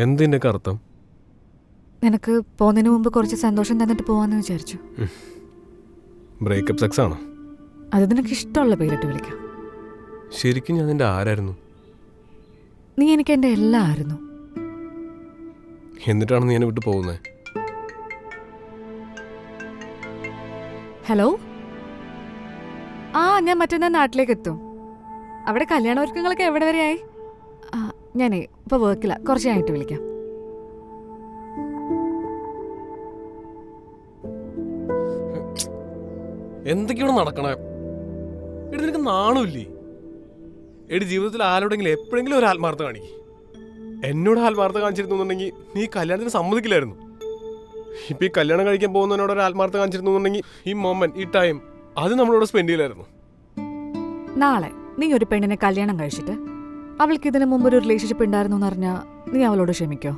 എന്തിൻ്റെയൊക്കെ അർത്ഥം? നിനക്ക് പോകുന്നതിന് മുമ്പ് കുറച്ച് സന്തോഷം തന്നിട്ട് പോവാന്ന് വിചാരിച്ചു. ബ്രേക്കപ്പ് സെക്സ് ആണോ? അത് നിനക്ക് ഇഷ്ടമുള്ള പേരിട്ട് വിളിക്കാം. ശരിക്കും ഞാൻ നിന്റെ ആരായിരുന്നു? നീ എനിക്ക് എൻ്റെ എല്ലാം ആയിരുന്നു. എന്നിട്ടാണ് നീ എന്നെ വിട്ടു പോകുന്നത്? ഹലോ, ഞാൻ മറ്റന്നാൾ നാട്ടിലേക്ക് എത്തും. അവിടെ കല്യാണ ഒരുക്കങ്ങളൊക്കെ എവിടെ വരെയായി? ഞാനേ ഇപ്പോൾ വർക്കില്ല, കുറച്ച് കഴിഞ്ഞിട്ട് വിളിക്കാം. എന്തൊക്കെയാണ് നടക്കണേ? എടി നിനക്ക് നാണമില്ലേ? എടി ജീവിതത്തിൽ ആരോടെങ്കിലും എപ്പോഴെങ്കിലും ഒരു ആത്മാർത്ഥ കാണിക്കും. എന്നോട് ആത്മാർത്ഥ കാണിച്ചിരുന്നുണ്ടെങ്കിൽ നീ കല്യാണത്തിന് സമ്മതിക്കില്ലായിരുന്നു. ഇപ്പം ഈ കല്യാണം കഴിക്കാൻ പോകുന്നതിനോട് ഒരു ആത്മാർത്ഥ കാണിച്ചിരുന്നുണ്ടെങ്കിൽ ഈ മൊമെന്റ്, ഈ ടൈം അത് നമ്മളോട് സ്പെൻഡ് ചെയ്യില്ലായിരുന്നു. നാളെ നീ ഒരു പെണ്ണിനെ കല്യാണം കഴിച്ചിട്ട് അവൾക്ക് ഇതിനു മുമ്പ് ഒരു റിലേഷൻഷിപ്പ് ഉണ്ടായിരുന്നു എന്ന് പറഞ്ഞാൽ നീ അവളോട് ക്ഷമിക്കോ?